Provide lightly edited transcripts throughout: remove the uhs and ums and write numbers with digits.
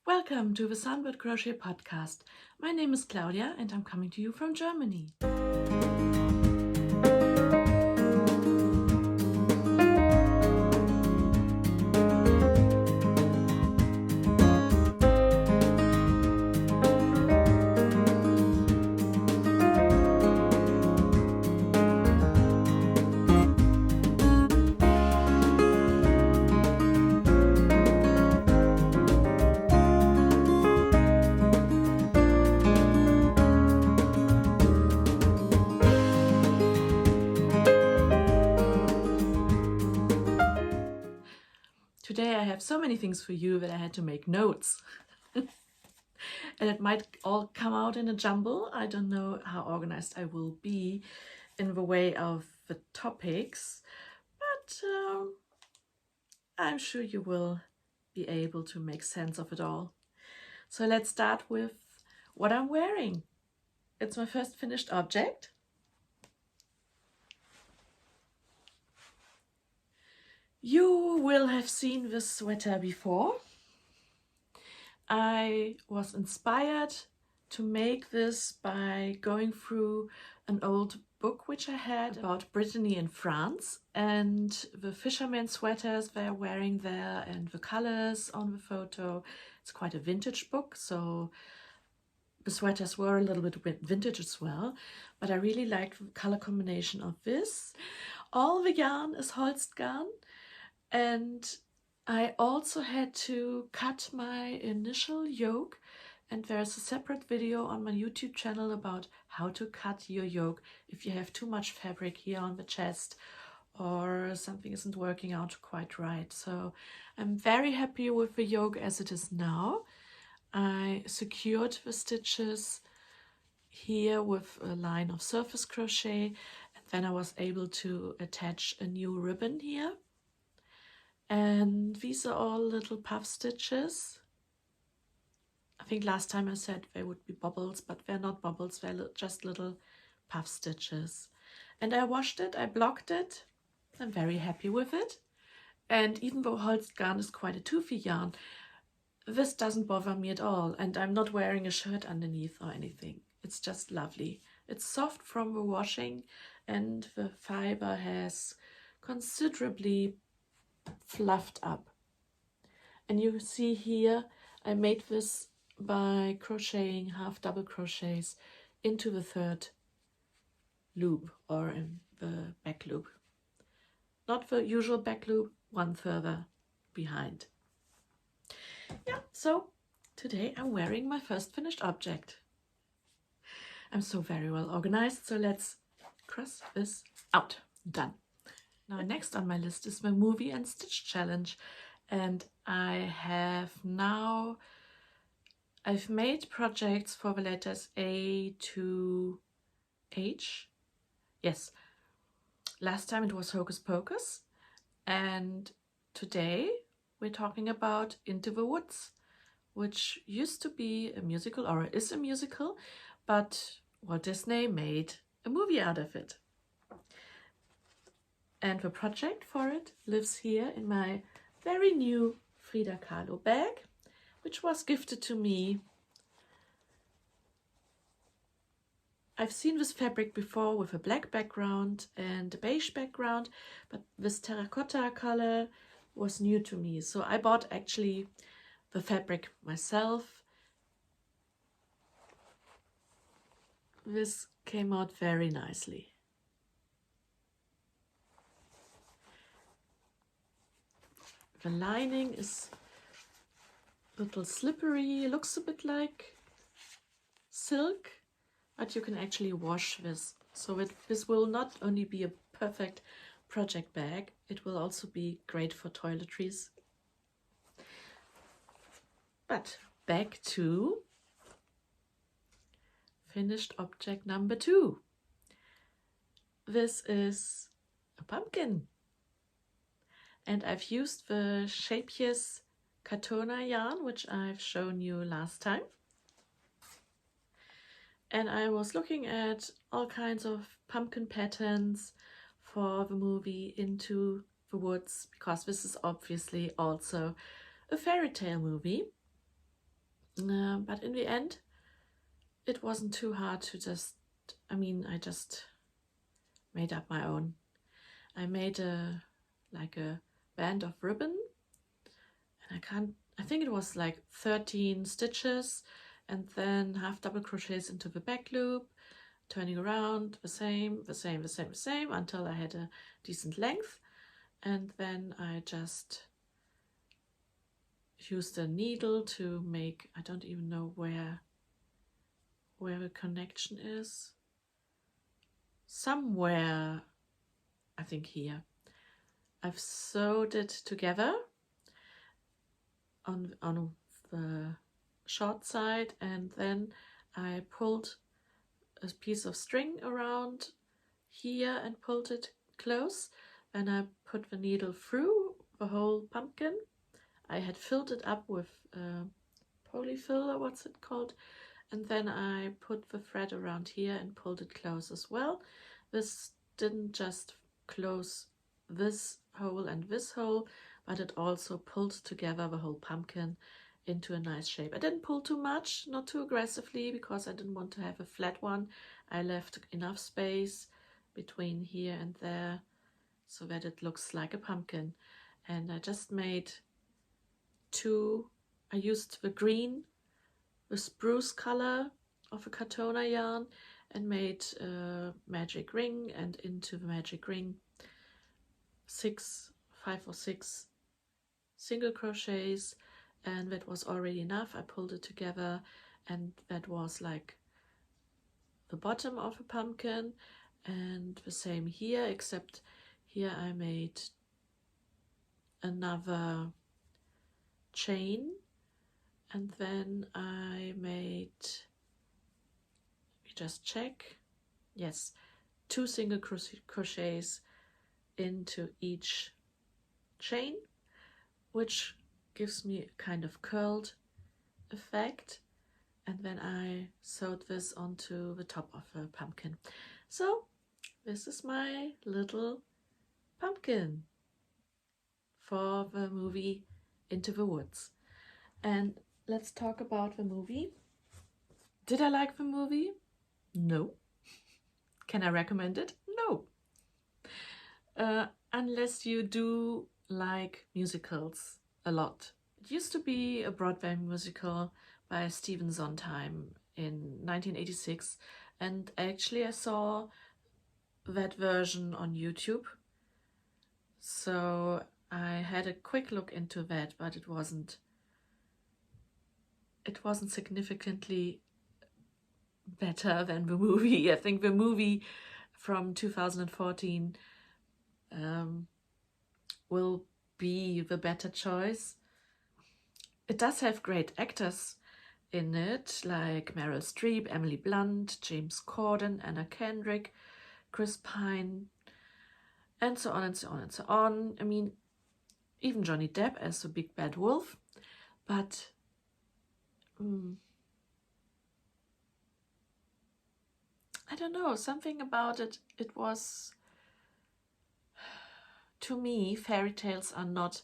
Welcome to the Sunbirdcrochet podcast. My name is Claudia and I'm coming to you from Germany. Today I have so many things for you that I had to make notes. And it might all come out in a jumble. I don't know how organized I will be in the way of the topics, but I'm sure you will be able to make sense of it all. So let's start with what I'm wearing. It's my first finished object. You will have seen this sweater before. I was inspired to make this by going through an old book which I had about Brittany in France and the fisherman sweaters they're wearing there and the colors on the photo. It's quite a vintage book, so the sweaters were a little bit vintage as well, but I really like the color combination of this. All the yarn is Holst yarn. And I also had to cut my initial yoke, and there's a separate video on my YouTube channel about how to cut your yoke if you have too much fabric here on the chest or something isn't working out quite right. So I'm very happy with the yoke as it is now. I secured the stitches here with a line of surface crochet, and then I was able to attach a new ribbon here. And these are all little puff stitches. I think last time I said they would be bubbles, but they're not bubbles, they're just little puff stitches. And I washed it, I blocked it. I'm very happy with it. And even though Holst yarn is quite a toothy yarn, this doesn't bother me at all. And I'm not wearing a shirt underneath or anything. It's just lovely. It's soft from the washing and the fiber has considerably fluffed up. And you see here I made this by crocheting half double crochets into the third loop, or in the back loop, not the usual back loop, one further behind. Yeah, so today I'm wearing my first finished object. I'm so very well organized, so let's cross this out. Done. Now next on my list is my movie and stitch challenge, and I've made projects for the letters A to H. Yes, last time it was Hocus Pocus, and today we're talking about Into the Woods, which used to be a musical, or is a musical, but Walt Disney made a movie out of it. And the project for it lives here in my very new Frida Kahlo bag, which was gifted to me. I've seen this fabric before with a black background and a beige background, but this terracotta color was new to me. So I bought actually the fabric myself. This came out very nicely. The lining is a little slippery, looks a bit like silk, but you can actually wash this. So this will not only be a perfect project bag, it will also be great for toiletries. But back to finished object number 2. This is a pumpkin. And I've used the Shapiers Katona yarn, which I've shown you last time. And I was looking at all kinds of pumpkin patterns for the movie Into the Woods, because this is obviously also a fairy tale movie. But in the end, it wasn't too hard to just, I just made up my own. I made like a band of ribbon, and I think it was like 13 stitches, and then half double crochets into the back loop, turning around the same until I had a decent length. And then I just used a needle to make, I don't even know where the connection is. Somewhere, I think here. I've sewed it together on the short side, and then I pulled a piece of string around here and pulled it close. Then I put the needle through the whole pumpkin. I had filled it up with polyfill, or what's it called, and then I put the thread around here and pulled it close as well. This didn't just close this hole and this hole, but it also pulled together the whole pumpkin into a nice shape. I didn't pull too much, not too aggressively, because I didn't want to have a flat one. I left enough space between here and there so that it looks like a pumpkin. And I just made two. I used the green, the spruce color of a Katona yarn, and made a magic ring, and into the magic ring 5 or 6 single crochets, and that was already enough. I pulled it together, and that was like the bottom of a pumpkin. And the same here, except here I made another chain, and then I made, just check, yes, 2 single crochets into each chain, which gives me a kind of curled effect. And then I sewed this onto the top of a pumpkin. So this is my little pumpkin for the movie Into the Woods. And let's talk about the movie. Did I like the movie? No. Can I recommend it? No. Unless you do like musicals a lot. It used to be a Broadway musical by Stephen Sondheim in 1986, and actually I saw that version on YouTube. So I had a quick look into that, but it wasn't significantly better than the movie. I think the movie from 2014 will be the better choice. It does have great actors in it, like Meryl Streep, Emily Blunt, James Corden, Anna Kendrick, Chris Pine, and so on and so on and so on. I mean, even Johnny Depp as the big bad wolf. But I don't know, something about it, it was, to me, fairy tales are not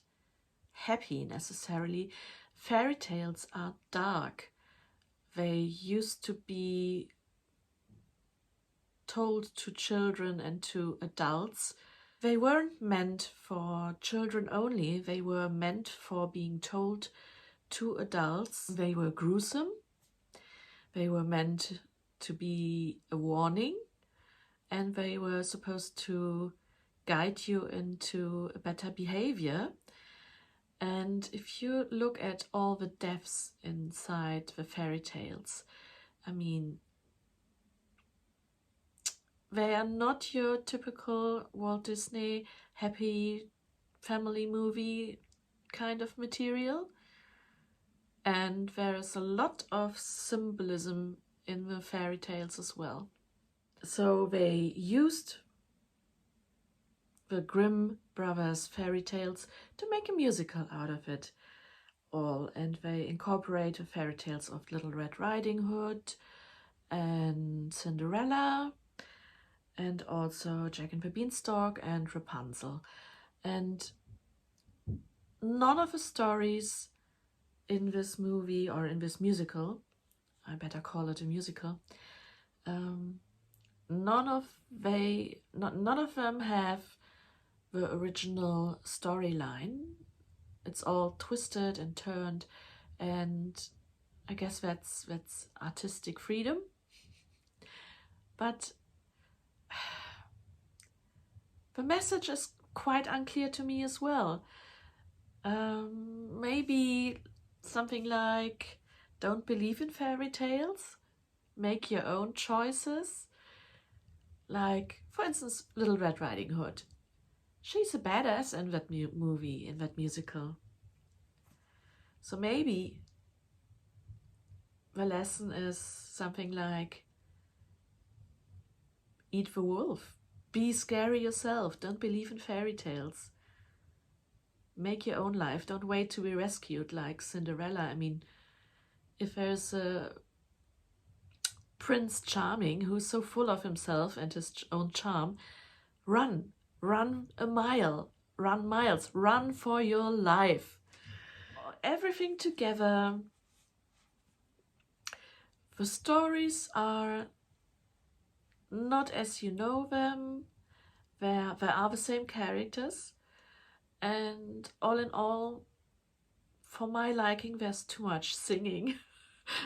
happy necessarily. Fairy tales are dark. They used to be told to children and to adults. They weren't meant for children only. They were meant for being told to adults. They were gruesome. They were meant to be a warning, and they were supposed to guide you into a better behavior. And if you look at all the deaths inside the fairy tales, I mean, they are not your typical Walt Disney happy family movie kind of material. And there is a lot of symbolism in the fairy tales as well. So they used the Grimm brothers fairy tales to make a musical out of it all, and they incorporate the fairy tales of Little Red Riding Hood and Cinderella, and also Jack and the Beanstalk and Rapunzel. And none of the stories in this movie, or in this musical, I better call it a musical, none of them have the original storyline. It's all twisted and turned, and I guess that's artistic freedom. But the message is quite unclear to me as well. Maybe something like, don't believe in fairy tales, make your own choices. Like, for instance, Little Red Riding Hood. She's a badass in that movie, in that musical. So maybe the lesson is something like, eat the wolf, be scary yourself, don't believe in fairy tales. Make your own life, don't wait to be rescued like Cinderella. I mean, if there's a Prince Charming who's so full of himself and his own charm, run a mile, run miles, run for your life. Everything together. The stories are not as you know them. There are the same characters, and all in all, for my liking, there's too much singing.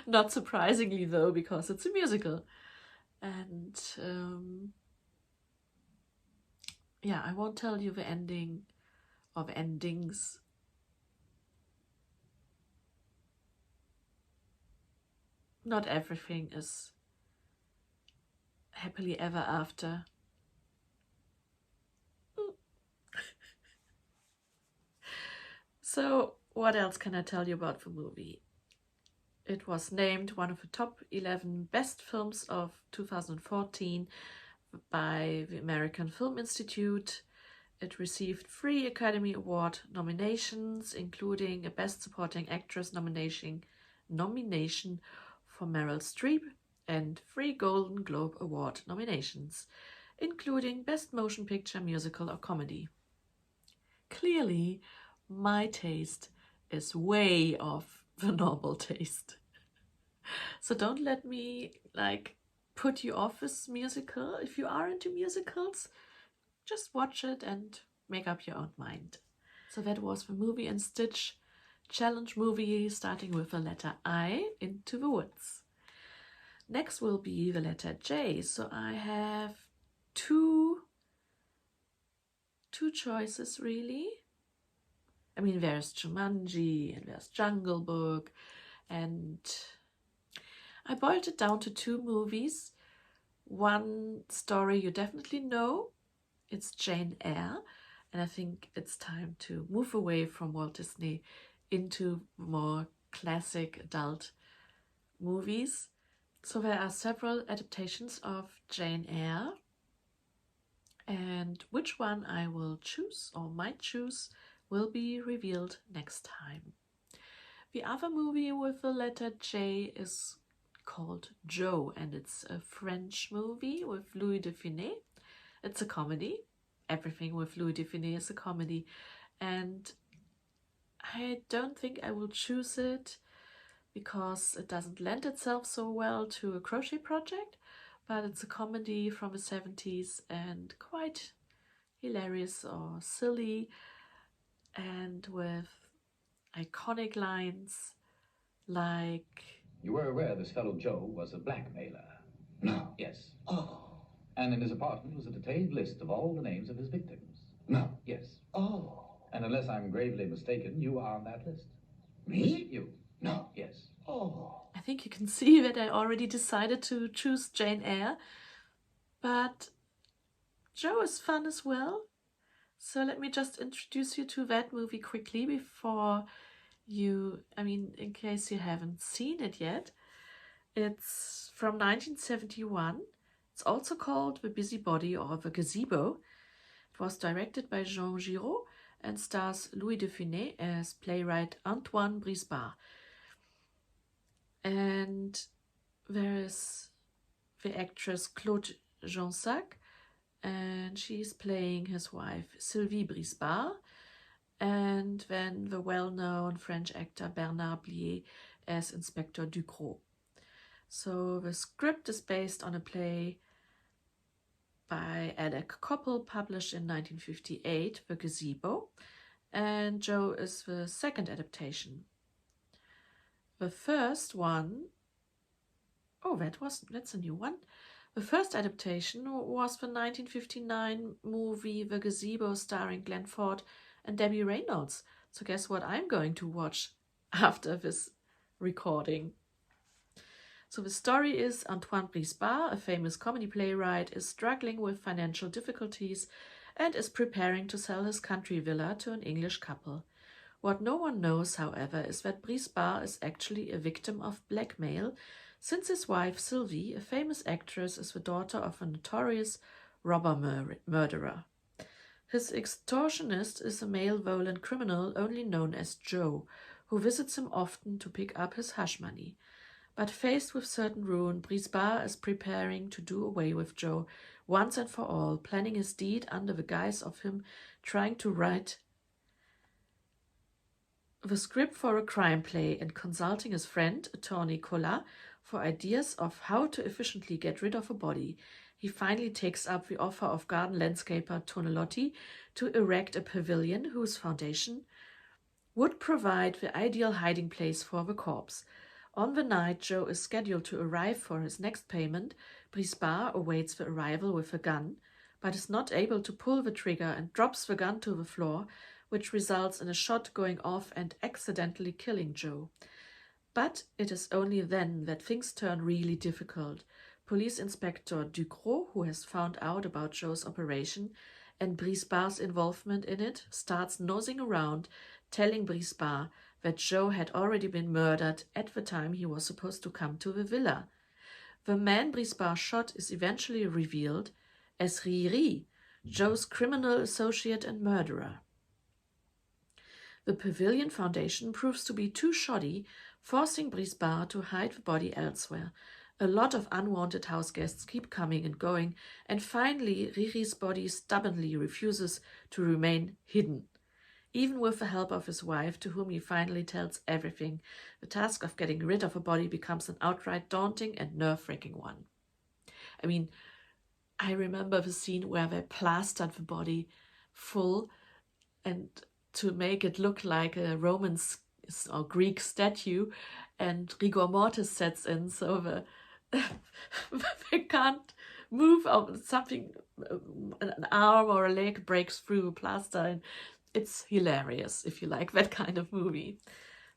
Not surprisingly though, because it's a musical. And yeah, I won't tell you the ending or the endings. Not everything is happily ever after. So what else can I tell you about the movie? It was named one of the top 11 best films of 2014 by the American Film Institute. It received 3 Academy Award nominations, including a Best Supporting Actress nomination for Meryl Streep, and 3 Golden Globe Award nominations, including Best Motion Picture, Musical or Comedy. Clearly, my taste is way off the normal taste. So don't let me like put you off this musical. If you are into musicals, just watch it and make up your own mind. So that was the Movie and Stitch challenge movie, starting with the letter I, Into the Woods. Next will be the letter J. So I have two choices really. I mean, there's Jumanji and there's Jungle Book, and I boiled it down to 2 movies. One story you definitely know, it's Jane Eyre, and I think it's time to move away from Walt Disney into more classic adult movies. So there are several adaptations of Jane Eyre, and which one I will choose or might choose will be revealed next time. The other movie with the letter J is called Joe, and it's a French movie with Louis de Funès. It's a comedy. Everything with Louis de Funès is a comedy, and I don't think I will choose it because it doesn't lend itself so well to a crochet project, but it's a comedy from the 70s and quite hilarious or silly, and with iconic lines like, "You were aware this fellow Joe was a blackmailer?" No. Yes. Oh. And in his apartment was a detailed list of all the names of his victims? No. Yes. Oh. And unless I'm gravely mistaken, you are on that list? Me? You? No. Yes. Oh. I think you can see that I already decided to choose Jane Eyre, but Joe is fun as well. So let me just introduce you to that movie quickly before you, in case you haven't seen it yet. It's from 1971. It's also called The Busybody or The Gazebo. It was directed by Jean Giraud and stars Louis de Funès as playwright Antoine Brisbard. And there is the actress Claude Jansac, and she's playing his wife Sylvie Brisbard. and then the well-known French actor Bernard Blier as Inspector Ducrot. So the script is based on a play by Alec Coppel, published in 1958, The Gazebo, and Joe is the second adaptation. The first one, that's a new one. The first adaptation was the 1959 movie The Gazebo, starring Glenn Ford and Debbie Reynolds. So guess what I'm going to watch after this recording. So the story is Antoine Brisbard, a famous comedy playwright, is struggling with financial difficulties and is preparing to sell his country villa to an English couple. What no one knows, however, is that Brisbard is actually a victim of blackmail, since his wife Sylvie, a famous actress, is the daughter of a notorious robber murderer. His extortionist is a male violent criminal only known as Joe, who visits him often to pick up his hush money. But faced with certain ruin, Brisbard is preparing to do away with Joe once and for all, planning his deed under the guise of him trying to write the script for a crime play and consulting his friend, attorney Collat, for ideas of how to efficiently get rid of a body. He finally takes up the offer of garden landscaper Tonelotti to erect a pavilion whose foundation would provide the ideal hiding place for the corpse. On the night Joe is scheduled to arrive for his next payment, Brisbard awaits the arrival with a gun, but is not able to pull the trigger and drops the gun to the floor, which results in a shot going off and accidentally killing Joe. But it is only then that things turn really difficult. Police Inspector Ducrot, who has found out about Joe's operation and Brisbard's involvement in it, starts nosing around, telling Brisbard that Joe had already been murdered at the time he was supposed to come to the villa. The man Brisbard shot is eventually revealed as Riri, Joe's criminal associate and murderer. The pavilion foundation proves to be too shoddy, forcing Brisbard to hide the body elsewhere. A lot of unwanted house guests keep coming and going, and finally Riri's body stubbornly refuses to remain hidden. Even with the help of his wife, to whom he finally tells everything, the task of getting rid of a body becomes an outright daunting and nerve-wracking one. I mean, I remember the scene where they plastered the body full and to make it look like a Roman or Greek statue, and rigor mortis sets in, so they can't move, or something, an arm or a leg breaks through the plaster, and it's hilarious if you like that kind of movie.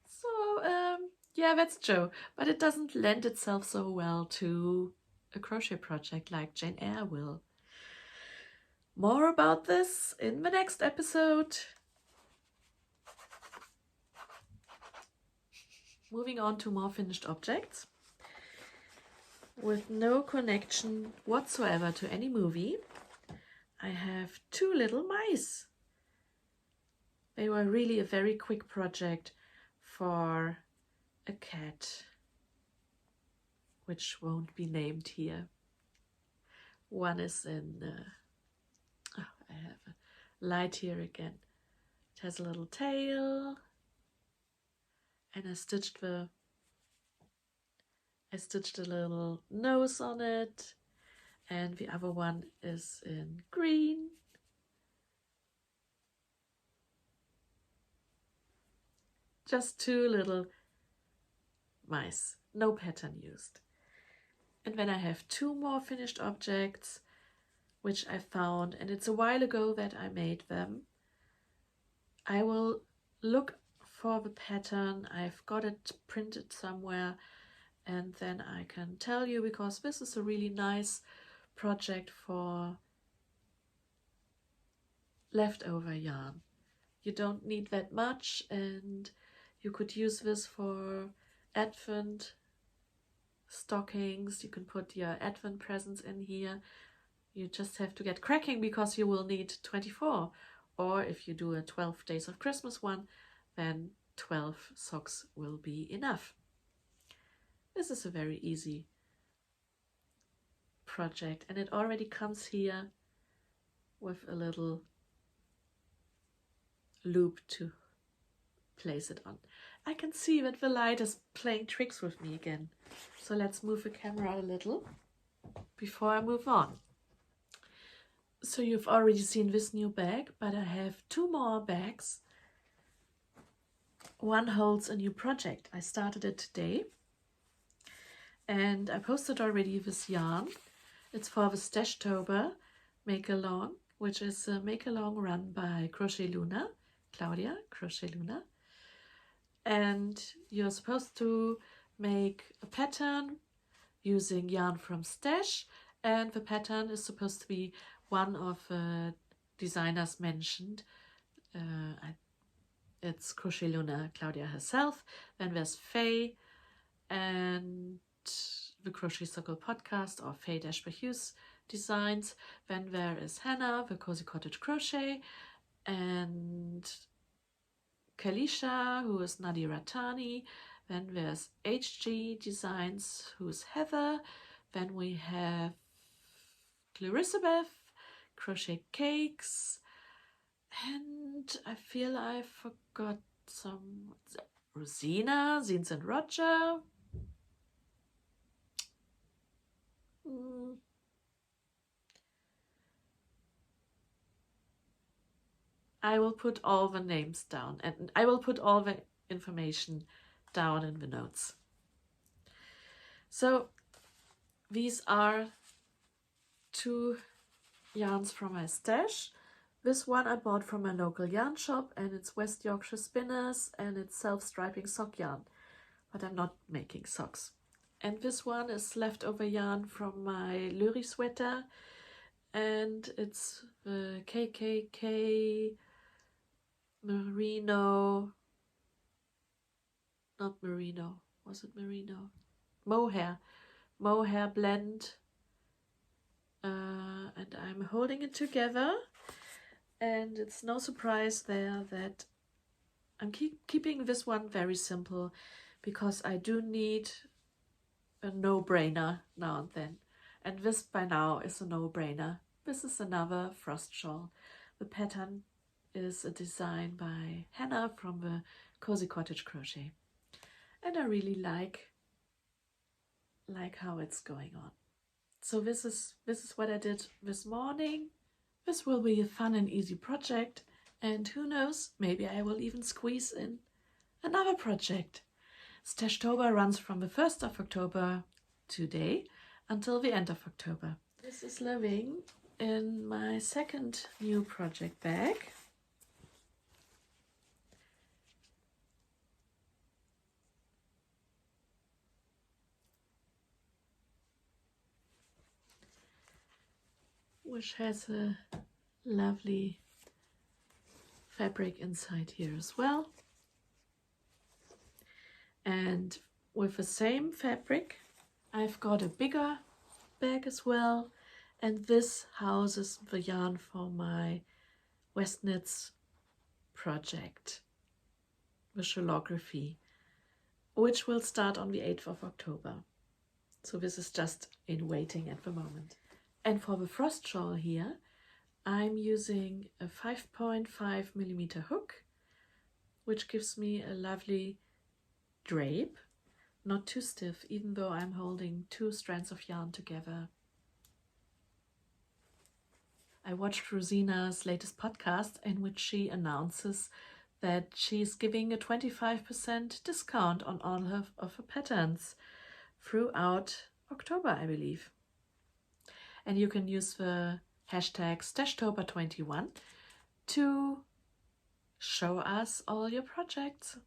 So yeah, that's Joe, but it doesn't lend itself so well to a crochet project like Jane Eyre will. More about this in the next episode. Moving on to more finished objects. With no connection whatsoever to any movie, I have two little mice. They were really a very quick project for a cat, which won't be named here. One is in, I have a light here again. It has a little tail, and I stitched a little nose on it, and the other one is in green. Just two little mice, no pattern used. And then I have two more finished objects, which I found, and it's a while ago that I made them. I will look for the pattern. I've got it printed somewhere, and then I can tell you, because this is a really nice project for leftover yarn. You don't need that much, and you could use this for Advent stockings. You can put your Advent presents in here. You just have to get cracking, because you will need 24. Or if you do a 12 days of Christmas one, then 12 socks will be enough. This is a very easy project, and it already comes here with a little loop to place it on. I can see that the light is playing tricks with me again. So let's move the camera a little before I move on. So you've already seen this new bag, but I have 2 more bags. One holds a new project. I started it today and I posted already this yarn. It's for the Stashtober make-along, which is a make-along run by Crochet Luna, Claudia, Crochet Luna. And you're supposed to make a pattern using yarn from Stash, and the pattern is supposed to be one of the designers mentioned. It's Crochet Luna, Claudia herself. Then there's Faye and the Crochet Circle podcast, or Faye-Hughes designs. Then there is Hannah, the Cozy Cottage Crochet, and Kalisha, who is Nadi Ratani. Then there's HG Designs, who's Heather. Then we have Clarissabeth, Crochet Cakes, and I feel I forgot some. Rosina, Zines and Roger. I will put all the names down, and I will put all the information down in the notes. So these are 2 yarns from my stash. This one I bought from my local yarn shop, and it's West Yorkshire Spinners, and it's self-striping sock yarn, but I'm not making socks. And this one is leftover yarn from my Lurie sweater, and it's the KKK merino, not merino, was it merino? Mohair blend, and I'm holding it together, and it's no surprise there that I'm keeping this one very simple, because I do need a no-brainer now and then, and this by now is a no-brainer. This is another frost shawl. The pattern is a design by Hannah from the Cozy Cottage Crochet, and I really like how it's going on. So this is what I did this morning. This will be a fun and easy project, and who knows, maybe I will even squeeze in another project. Stashtober runs from the 1st of October today until the end of October. This is living in my second new project bag. Which has a lovely fabric inside here as well. And with the same fabric, I've got a bigger bag as well. And this houses the yarn for my West Knits project, the Showlography, which will start on the 8th of October. So this is just in waiting at the moment. And for the frost shawl here, I'm using a 5.5mm hook, which gives me a lovely drape, not too stiff, even though I'm holding 2 strands of yarn together. I watched Rosina's latest podcast, in which she announces that she's giving a 25% discount on all of her patterns throughout October, I believe. And you can use the hashtag Stashtober21 to show us all your projects.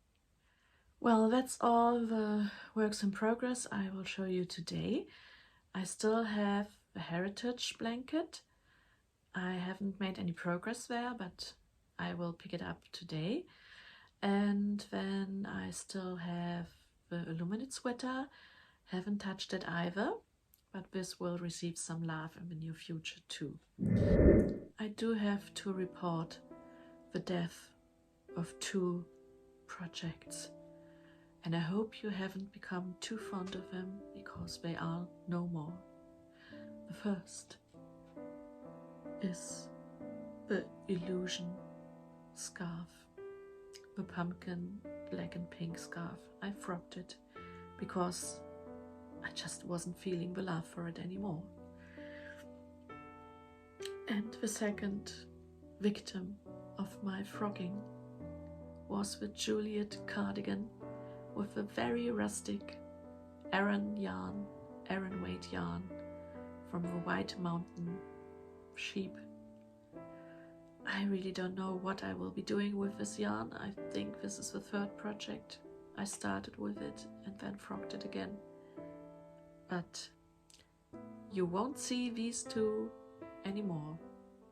Well, that's all the works in progress I will show you today. I still have a heritage blanket. I haven't made any progress there, but I will pick it up today. And then I still have the Illuminate sweater. Haven't touched it either, but this will receive some love in the near future too. I do have to report the death of 2 projects, and I hope you haven't become too fond of them, because they are no more. The first is the Illusion scarf the pumpkin black and pink scarf. I frocked it because I just wasn't feeling the love for it anymore. And the second victim of my frocking was the Juliet cardigan with a very rustic Aran weight yarn from the White Mountain sheep. I really don't know what I will be doing with this yarn. I think this is the third project. I started with it and then frocked it again. But you won't see these two anymore.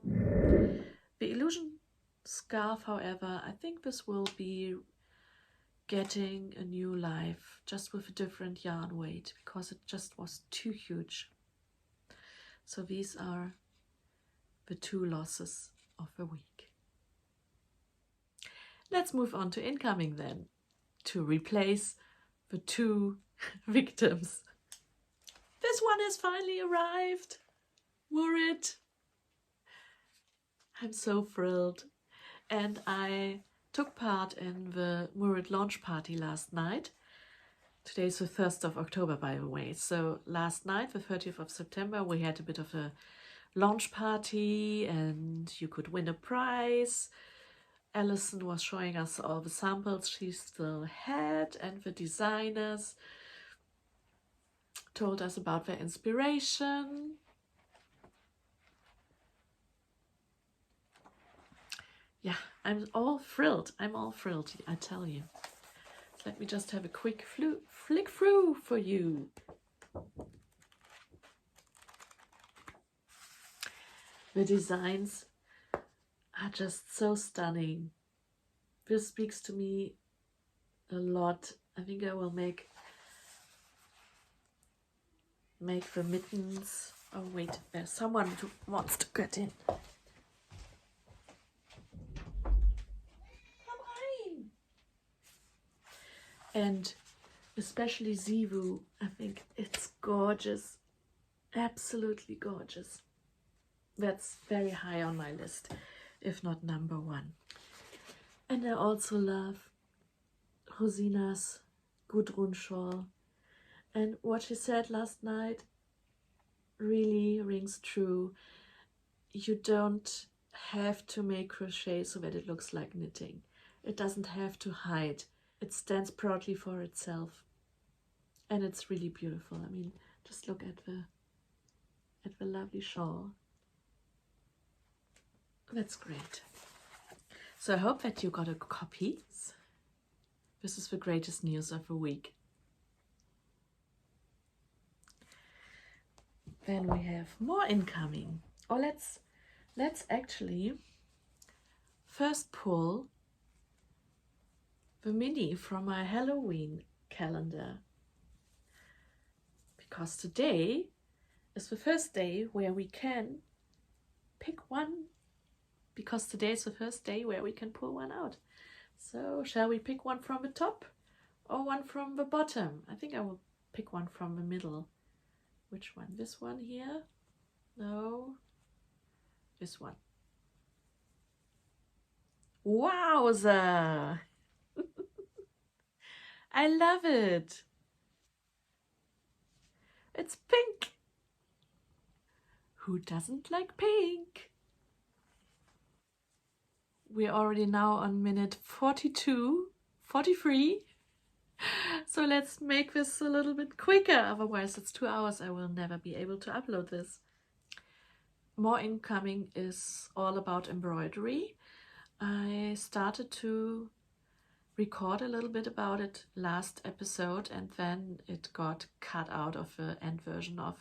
The illusion scarf, however, I think this will be getting a new life just with a different yarn weight because it just was too huge. So these are the two losses of the week. Let's move on to incoming then, to replace the two victims. This one has finally arrived. Murid. I'm so thrilled. And I took part in the Murid launch party last night. Today is the 1st of October, by the way. So last night, the 30th of September, we had a bit of a launch party and you could win a prize. Alison was showing us all the samples she still had, and the designers told us about their inspiration. Yeah, I'm all thrilled, I tell you. Let me just have a quick flick through for you. The designs are just so stunning. This speaks to me a lot. I think I will make the mittens. Oh wait, there's someone who wants to get in. And especially Zivu, I think it's gorgeous, absolutely gorgeous. That's very high on my list, if not number one. And I also love Rosina's Gudrun shawl. And what she said last night really rings true. You don't have to make crochet so that it looks like knitting. It doesn't have to hide. It stands proudly for itself, and it's really beautiful. I mean, just look at the lovely shawl. That's great. So I hope that you got a copy. This is the greatest news of the week. Then we have more incoming. Oh, let's actually first pull the mini from my Halloween calendar, because today is the first day where we can pick one, because today is the first day where we can pull one out. So shall we pick one from the top or one from the bottom? I think I will pick one from the middle. Which one? This one here? No, this one. Wowza! I love it. It's pink. Who doesn't like pink? We're already now on minute 42, 43. So let's make this a little bit quicker. Otherwise it's 2 hours. I will never be able to upload this. More incoming is all about embroidery. I started to record a little bit about it last episode, and then it got cut out of the end version of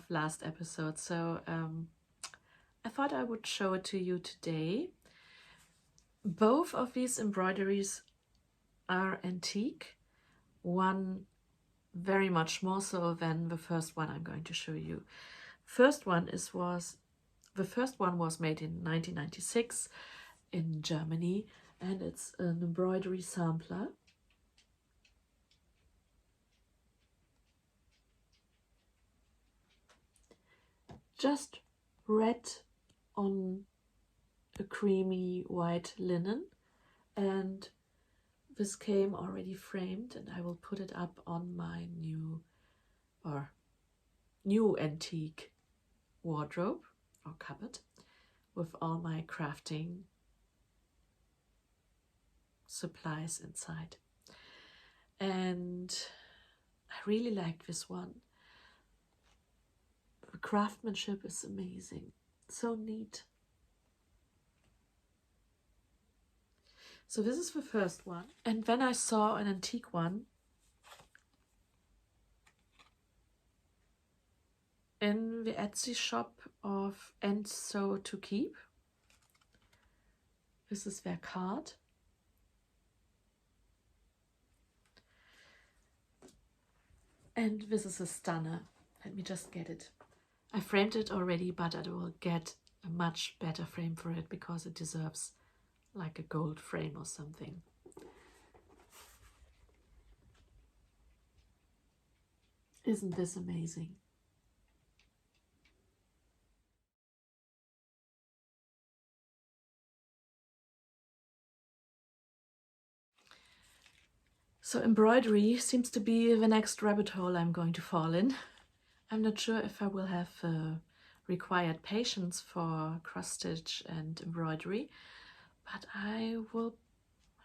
last episode. So I thought I would show it to you today. Both of these embroideries are antique. One very much more so than the first one I'm going to show you. The first one was made in 1996 in Germany, and it's an embroidery sampler. Just red on a creamy white linen and this came already framed, and I will put it up on my new antique wardrobe or cupboard with all my crafting supplies inside. And I really like this one. The craftsmanship is amazing, so neat. So this is the first one, and then I saw an antique one in the Etsy shop of And So To Keep. This is their card. And this is a stunner. Let me just get it. I framed it already, but I will get a much better frame for it because it deserves like a gold frame or something. Isn't this amazing? So embroidery seems to be the next rabbit hole I'm going to fall in. I'm not sure if I will have required patience for cross stitch and embroidery, but I will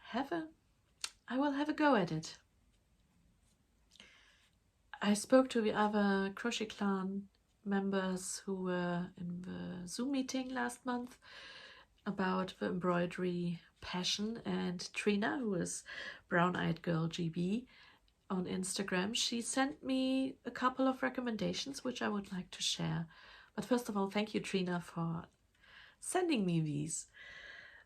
have a go at it. I spoke to the other Crochet Clan members who were in the Zoom meeting last month about the embroidery passion, and Trina, who is Brown Eyed Girl GB on Instagram, she sent me a couple of recommendations which I would like to share. But first of all, thank you, Trina, for sending me these.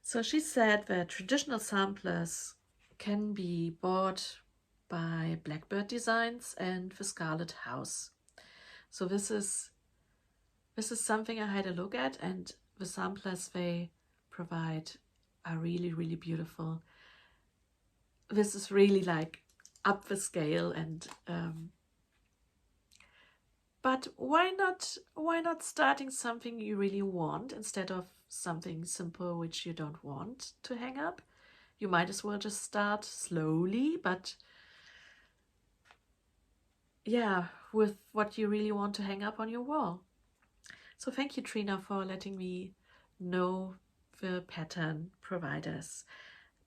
So she said that traditional samplers can be bought by Blackbird Designs and the Scarlet House. So this is something I had a look at, and the samplers they provide are really, really beautiful. This is really like up the scale, and but why not starting something you really want instead of something simple which you don't want to hang up? You might as well just start slowly, but yeah, with what you really want to hang up on your wall. So thank you, Trina, for letting me know the pattern providers,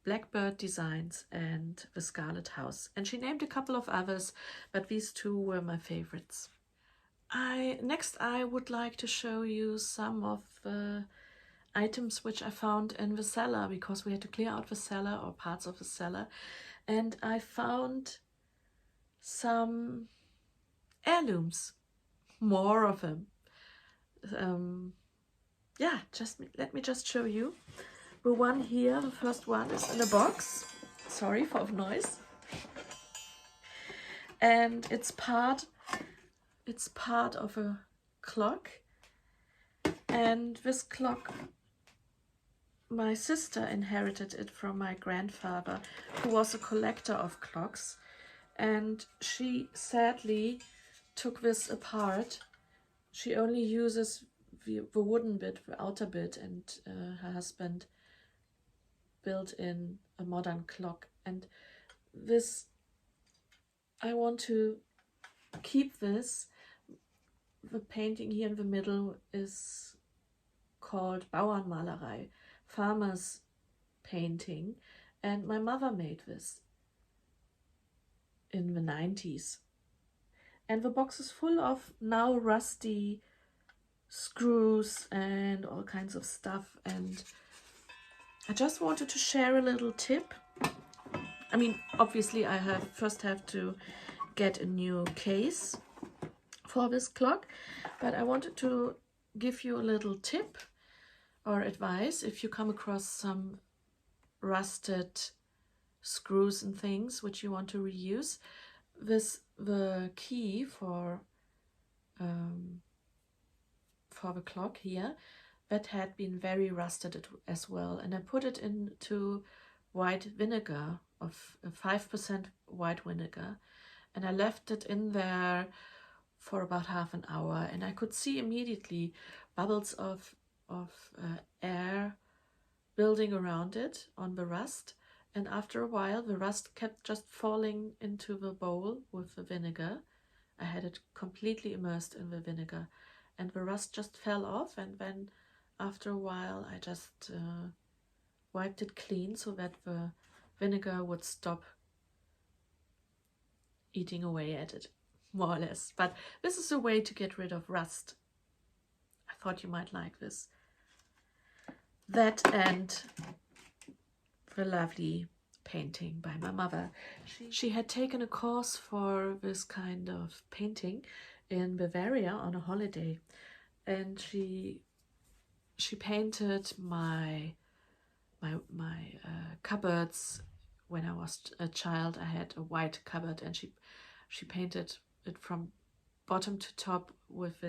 Blackbird Designs and the Scarlet House. And she named a couple of others, but these two were my favorites. Next I would like to show you some of the items which I found in the cellar, because we had to clear out the cellar or parts of the cellar, and I found some heirlooms, more of them. Yeah, let me just show you. The one here, the first one, is in a box. Sorry for the noise. And it's part of a clock. And this clock, my sister inherited it from my grandfather, who was a collector of clocks. And she sadly took this apart. She only uses the wooden bit, the outer bit, and her husband built in a modern clock. And this, I want to keep this. The painting here in the middle is called Bauernmalerei, farmer's painting, and my mother made this in the 90s. And the box is full of now rusty screws and all kinds of stuff, and I just wanted to share a little tip. I mean, obviously I first have to get a new case for this clock, but I wanted to give you a little tip or advice if you come across some rusted screws and things which you want to reuse. The key for the clock here, that had been very rusted as well, and I put it into white vinegar, of 5% white vinegar, and I left it in there for about half an hour, and I could see immediately bubbles of air building around it on the rust, And after a while, the rust kept just falling into the bowl with the vinegar. I had it completely immersed in the vinegar, and the rust just fell off. And then after a while, I just wiped it clean so that the vinegar would stop eating away at it, more or less. But this is a way to get rid of rust. I thought you might like this. That and the lovely painting by my mother. She had taken a course for this kind of painting in Bavaria on a holiday, and she painted my cupboards. When I was a child, I had a white cupboard, and she painted it from bottom to top with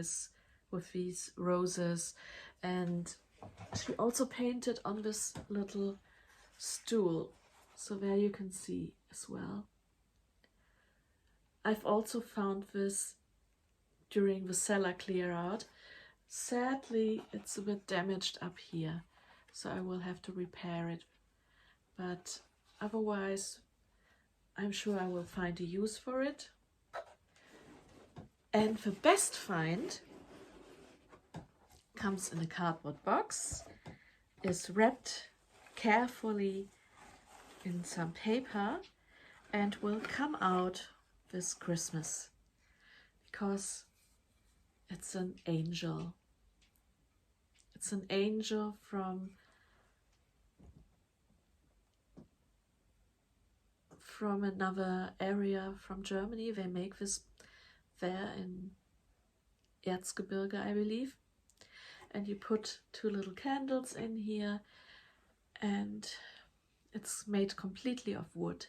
these roses, and she also painted on this little stool, so there you can see as well. I've also found this during the cellar clear out. Sadly, it's a bit damaged up here, so I will have to repair it, but otherwise I'm sure I will find a use for it. And the best find comes in a cardboard box, is wrapped carefully in some paper, and will come out this Christmas because it's an angel. It's an angel from another area from Germany. They make this there in Erzgebirge, I believe. And you put 2 little candles in here, and it's made completely of wood.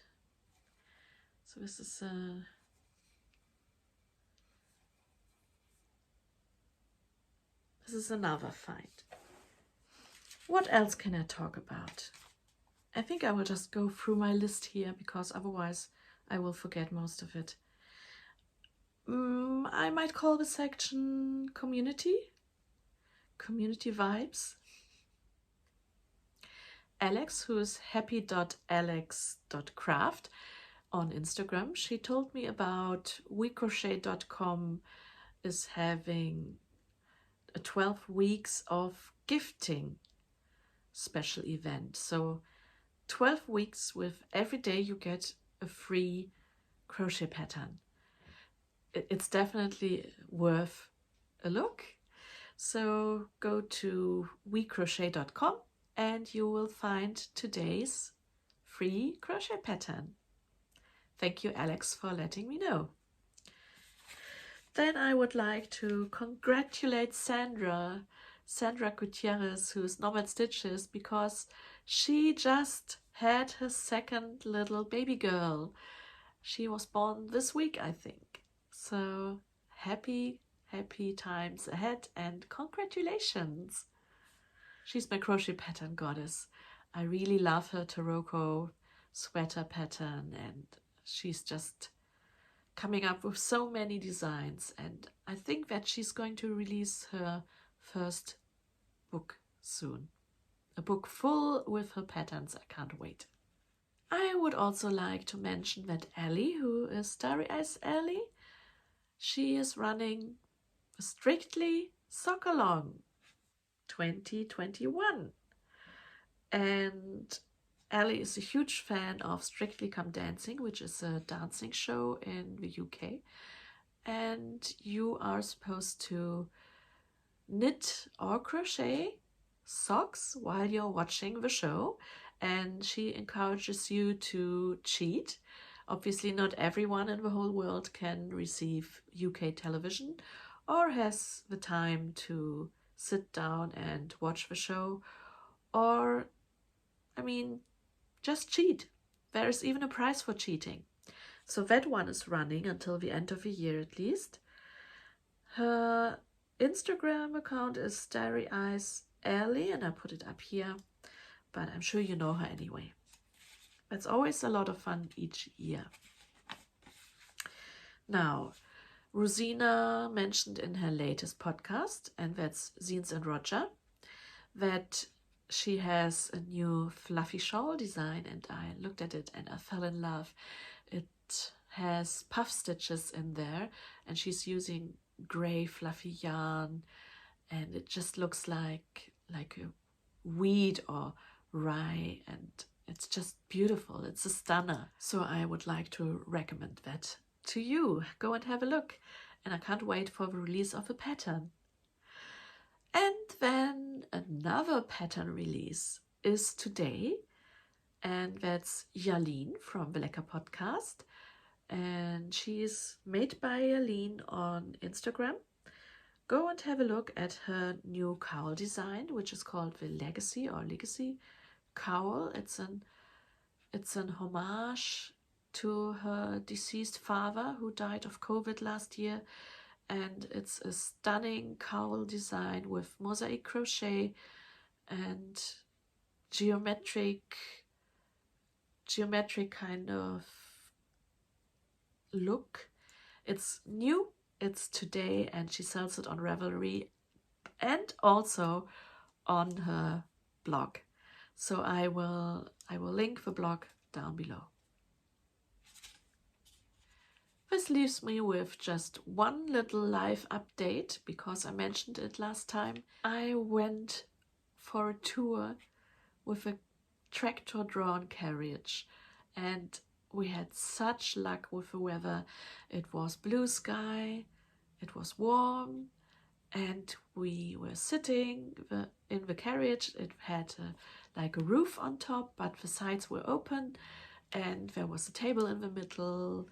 So this is another find. What else can I talk about? I think I will just go through my list here, because otherwise I will forget most of it. I might call the section community vibes. Alex, who is happy.alex.craft on Instagram, she told me about wecrochet.com is having a 12 weeks of gifting special event. So 12 weeks with every day you get a free crochet pattern. It's definitely worth a look. So go to wecrochet.com and you will find today's free crochet pattern. Thank you, Alex, for letting me know. Then I would like to congratulate Sandra Gutierrez, who's Nomad Stitches, because she just had her second little baby girl. She was born this week, I think. So happy times ahead, and congratulations. She's my crochet pattern goddess. I really love her Taroko sweater pattern, and she's just coming up with so many designs, and I think that she's going to release her first book soon. A book full with her patterns. I can't wait. I would also like to mention that Ellie, who is Starry Eyes Ellie, she is running Strictly Sock Along 2021. And Ellie is a huge fan of Strictly Come Dancing, which is a dancing show in the UK. And you are supposed to knit or crochet socks while you're watching the show. And she encourages you to cheat. Obviously, not everyone in the whole world can receive UK television or has the time to sit down and watch the show, or, I mean, just cheat. There is even a prize for cheating. So that one is running until the end of the year at least. Her Instagram account is Starry Eyes Ellie, and I put it up here, but I'm sure you know her anyway. It's always a lot of fun each year. Now, Rosina mentioned in her latest podcast, and that's Zines and Roger, that she has a new fluffy shawl design, and I looked at it and I fell in love. It has puff stitches in there, and she's using gray fluffy yarn, and it just looks like a wheat or rye, and it's just beautiful. It's a stunner. So I would like to recommend that to you. Go and have a look, and I can't wait for the release of a pattern. And then another pattern release is today, and that's Yaline from the Lecker Podcast, and she's made by Yaline on Instagram. Go and have a look at her new cowl design, which is called the Legacy Cowl. It's an homage to her deceased father who died of COVID last year, and it's a stunning cowl design with mosaic crochet and geometric kind of look. It's new, it's today, and she sells it on Ravelry and also on her blog. So I will link the blog down below. This leaves me with just one little live update, because I mentioned it last time. I went for a tour with a tractor-drawn carriage, and we had such luck with the weather. It was blue sky, it was warm, and we were sitting in the carriage. It had like a roof on top, but the sides were open, and there was a table in the middle,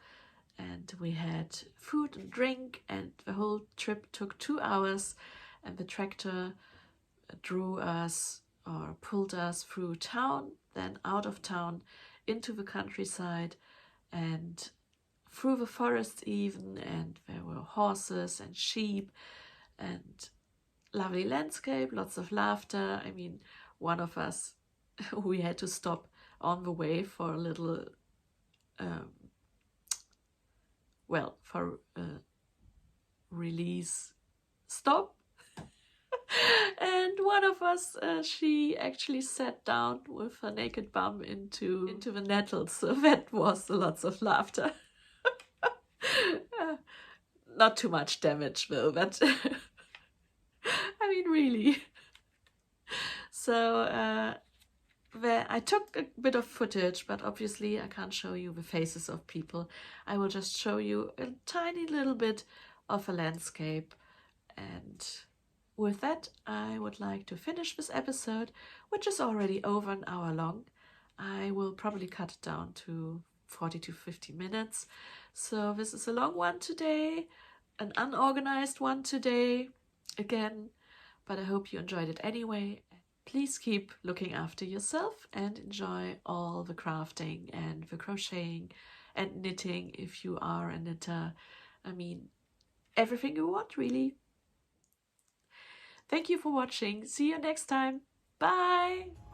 and we had food and drink, and the whole trip took 2 hours, and the tractor drew us or pulled us through town, then out of town into the countryside and through the forest even, and there were horses and sheep and lovely landscape, lots of laughter. I mean, one of us, we had to stop on the way for a little release stop. And one of us, she actually sat down with her naked bum into the nettles. So that was lots of laughter. Not too much damage though, but I mean, really. So I took a bit of footage, but obviously I can't show you the faces of people. I will just show you a tiny little bit of a landscape. And with that, I would like to finish this episode, which is already over an hour long. I will probably cut it down to 40 to 50 minutes. So this is a long one today, an unorganized one today, again, but I hope you enjoyed it anyway. Please keep looking after yourself and enjoy all the crafting and the crocheting and knitting if you are a knitter. I mean, everything you want, really. Thank you for watching. See you next time. Bye!